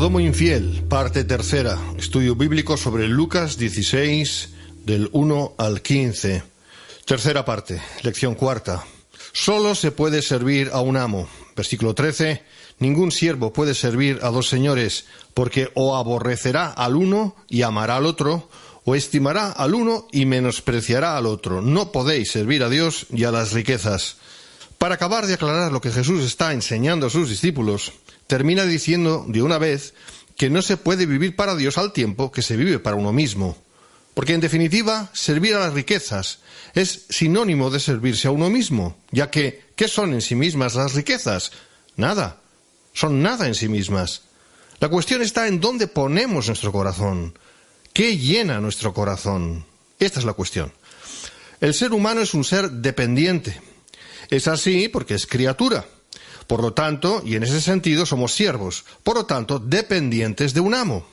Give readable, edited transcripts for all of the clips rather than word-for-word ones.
mayordomo infiel, parte tercera. Estudio bíblico sobre Lucas 16, del 1 al 15. Tercera parte, lección cuarta. Solo se puede servir a un amo. Versículo 13. Ningún siervo puede servir a dos señores, porque o aborrecerá al uno y amará al otro, o estimará al uno y menospreciará al otro. No podéis servir a Dios y a las riquezas. Para acabar de aclarar lo que Jesús está enseñando a sus discípulos, termina diciendo de una vez que no se puede vivir para Dios al tiempo que se vive para uno mismo. Porque en definitiva, servir a las riquezas es sinónimo de servirse a uno mismo, ya que, ¿qué son en sí mismas las riquezas? Nada. Son nada en sí mismas. La cuestión está en dónde ponemos nuestro corazón. ¿Qué llena nuestro corazón? Esta es la cuestión. El ser humano es un ser dependiente. Es así porque es criatura. Por lo tanto, y en ese sentido somos siervos, por lo tanto, dependientes de un amo.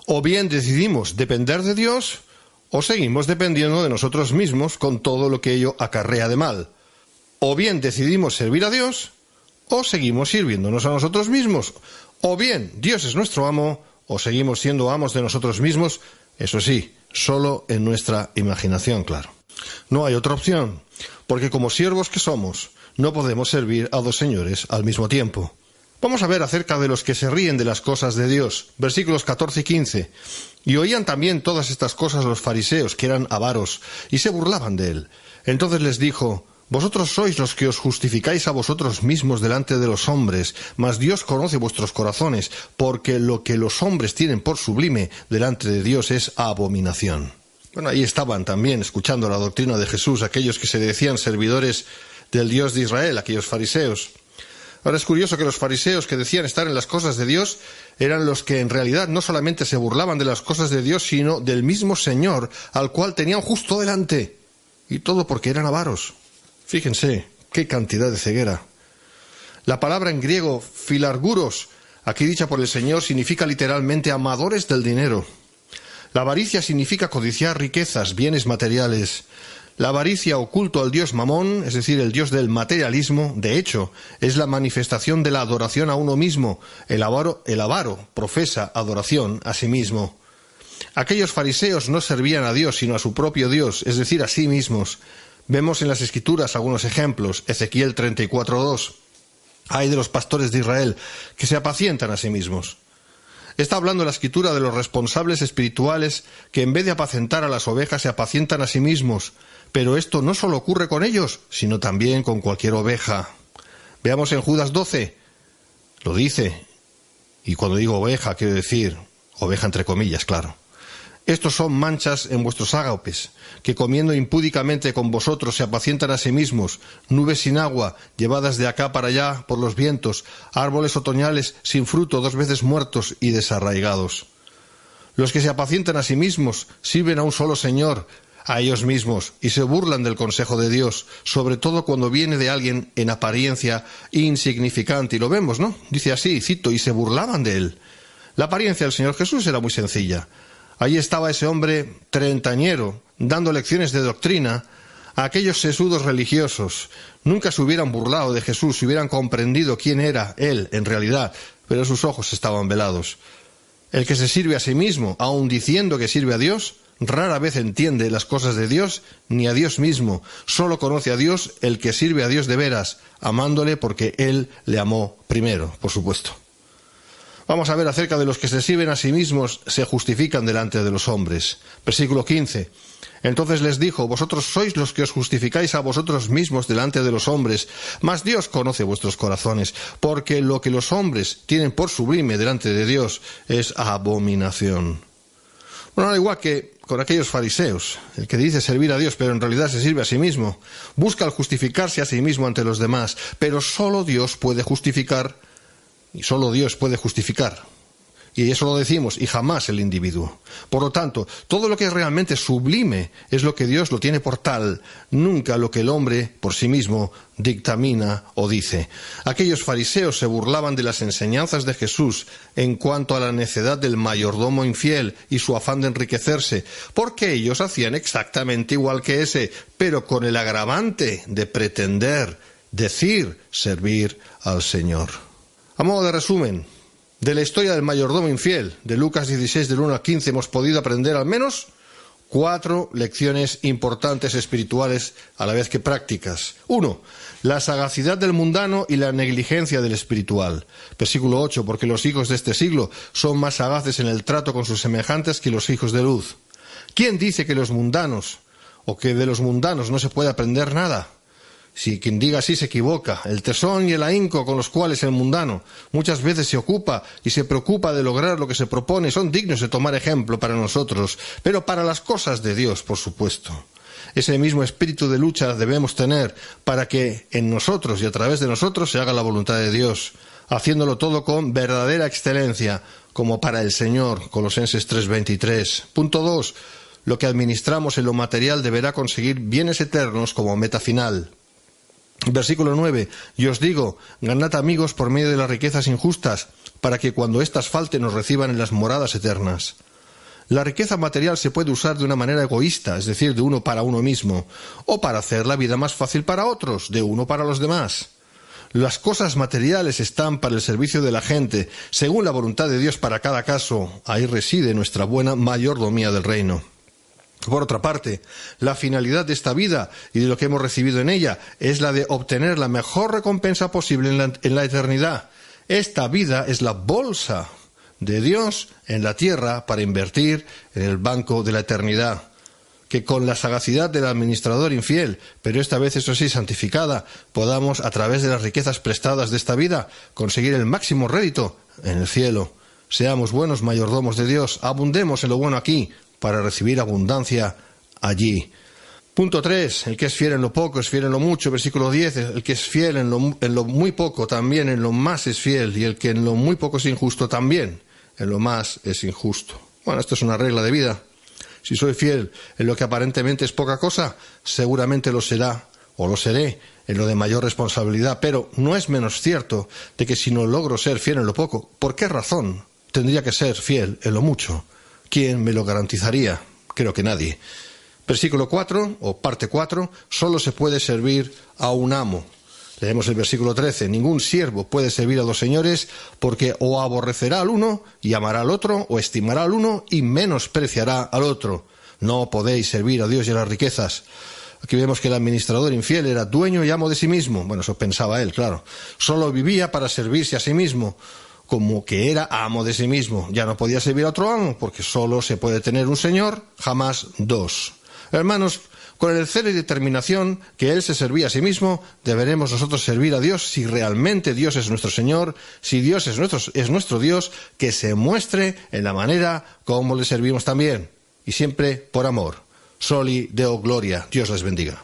O bien decidimos depender de Dios, o seguimos dependiendo de nosotros mismos con todo lo que ello acarrea de mal. O bien decidimos servir a Dios, o seguimos sirviéndonos a nosotros mismos. O bien Dios es nuestro amo, o seguimos siendo amos de nosotros mismos, eso sí, solo en nuestra imaginación, claro. No hay otra opción, porque como siervos que somos, no podemos servir a dos señores al mismo tiempo. Vamos a ver acerca de los que se ríen de las cosas de Dios, versículos 14 y 15. Y oían también todas estas cosas los fariseos, que eran avaros, y se burlaban de él. Entonces les dijo: Vosotros sois los que os justificáis a vosotros mismos delante de los hombres, mas Dios conoce vuestros corazones, porque lo que los hombres tienen por sublime delante de Dios es abominación. Bueno, ahí estaban también escuchando la doctrina de Jesús aquellos que se decían servidores del Dios de Israel, aquellos fariseos. Ahora es curioso que los fariseos que decían estar en las cosas de Dios eran los que en realidad no solamente se burlaban de las cosas de Dios, sino del mismo Señor al cual tenían justo delante. Y todo porque eran avaros. Fíjense, qué cantidad de ceguera. La palabra en griego, filarguros, aquí dicha por el Señor, significa literalmente amadores del dinero. La avaricia significa codiciar riquezas, bienes materiales. La avaricia o culto al dios Mamón, es decir, el dios del materialismo, de hecho, es la manifestación de la adoración a uno mismo. El avaro profesa adoración a sí mismo. Aquellos fariseos no servían a Dios, sino a su propio Dios, es decir, a sí mismos. Vemos en las Escrituras algunos ejemplos. Ezequiel 34:2. Ay de los pastores de Israel, que se apacientan a sí mismos. Está hablando la Escritura de los responsables espirituales que en vez de apacentar a las ovejas se apacientan a sí mismos. Pero esto no solo ocurre con ellos, sino también con cualquier oveja. Veamos en Judas 12. Lo dice. Y cuando digo oveja, quiero decir oveja entre comillas, claro. Estos son manchas en vuestros ágapes, que comiendo impúdicamente con vosotros se apacientan a sí mismos, nubes sin agua, llevadas de acá para allá por los vientos, árboles otoñales sin fruto, 2 veces muertos y desarraigados. Los que se apacientan a sí mismos sirven a un solo Señor, a ellos mismos, y se burlan del consejo de Dios, sobre todo cuando viene de alguien en apariencia insignificante. Y lo vemos, ¿no? Dice así, cito, y se burlaban de él. La apariencia del Señor Jesús era muy sencilla. Allí estaba ese hombre treintañero, dando lecciones de doctrina a aquellos sesudos religiosos. Nunca se hubieran burlado de Jesús, si hubieran comprendido quién era él en realidad, pero sus ojos estaban velados. El que se sirve a sí mismo, aun diciendo que sirve a Dios, rara vez entiende las cosas de Dios ni a Dios mismo. Solo conoce a Dios el que sirve a Dios de veras, amándole porque Él le amó primero, por supuesto. Vamos a ver acerca de los que se sirven a sí mismos, se justifican delante de los hombres. Versículo 15. Entonces les dijo: Vosotros sois los que os justificáis a vosotros mismos delante de los hombres, mas Dios conoce vuestros corazones, porque lo que los hombres tienen por sublime delante de Dios es abominación. Bueno, al igual que con aquellos fariseos, el que dice servir a Dios, pero en realidad se sirve a sí mismo, busca el justificarse a sí mismo ante los demás, pero solo Dios puede justificar. Y solo Dios puede justificar. Y eso lo decimos, y jamás el individuo. Por lo tanto, todo lo que es realmente sublime es lo que Dios lo tiene por tal, nunca lo que el hombre por sí mismo dictamina o dice. Aquellos fariseos se burlaban de las enseñanzas de Jesús en cuanto a la necedad del mayordomo infiel y su afán de enriquecerse, porque ellos hacían exactamente igual que ese, pero con el agravante de pretender, decir, servir al Señor. A modo de resumen, De la historia del mayordomo infiel, de Lucas 16, del 1 al 15, hemos podido aprender al menos 4 lecciones importantes espirituales a la vez que prácticas. 1. La sagacidad del mundano y la negligencia del espiritual. Versículo 8, porque los hijos de este siglo son más sagaces en el trato con sus semejantes que los hijos de luz. ¿Quién dice que los mundanos o que de los mundanos no se puede aprender nada? Si quien diga así se equivoca. El tesón y el ahínco con los cuales el mundano muchas veces se ocupa y se preocupa de lograr lo que se propone son dignos de tomar ejemplo para nosotros, pero para las cosas de Dios, por supuesto. Ese mismo espíritu de lucha debemos tener para que en nosotros y a través de nosotros se haga la voluntad de Dios, haciéndolo todo con verdadera excelencia, como para el Señor. Colosenses 3:23. Punto 2. Lo que administramos en lo material deberá conseguir bienes eternos como meta final. Versículo 9. Y os digo, ganad amigos por medio de las riquezas injustas, para que cuando éstas falten nos reciban en las moradas eternas. La riqueza material se puede usar de una manera egoísta, es decir, de uno para uno mismo, o para hacer la vida más fácil para otros, de uno para los demás. Las cosas materiales están para el servicio de la gente, según la voluntad de Dios para cada caso. Ahí reside nuestra buena mayordomía del reino. Por otra parte, la finalidad de esta vida y de lo que hemos recibido en ella es la de obtener la mejor recompensa posible en la eternidad. Esta vida es la bolsa de Dios en la tierra para invertir en el banco de la eternidad. Que con la sagacidad del administrador infiel, pero esta vez eso sí santificada, podamos a través de las riquezas prestadas de esta vida conseguir el máximo rédito en el cielo. Seamos buenos mayordomos de Dios, abundemos en lo bueno aquí, para recibir abundancia allí. Punto 3. El que es fiel en lo poco es fiel en lo mucho. Versículo 10. El que es fiel en lo muy poco también en lo más es fiel. Y el que en lo muy poco es injusto también en lo más es injusto. Bueno, esto es una regla de vida. Si soy fiel en lo que aparentemente es poca cosa, seguramente lo será o lo seré en lo de mayor responsabilidad. Pero no es menos cierto de que si no logro ser fiel en lo poco, ¿por qué razón tendría que ser fiel en lo mucho? ¿Quién me lo garantizaría? Creo que nadie. Versículo 4, o parte 4, solo se puede servir a un amo. Leemos el versículo 13. Ningún siervo puede servir a 2 señores, porque o aborrecerá al uno y amará al otro, o estimará al uno y menospreciará al otro. No podéis servir a Dios y a las riquezas. Aquí vemos que el administrador infiel era dueño y amo de sí mismo. Bueno, eso pensaba él, claro. Solo vivía para servirse a sí mismo, como que era amo de sí mismo. Ya no podía servir a otro amo, porque solo se puede tener un señor, jamás 2. Hermanos, con el celo y determinación que él se servía a sí mismo, deberemos nosotros servir a Dios si realmente Dios es nuestro Señor, si Dios es nuestro Dios, que se muestre en la manera como le servimos también, y siempre por amor. Soli Deo Gloria. Dios les bendiga.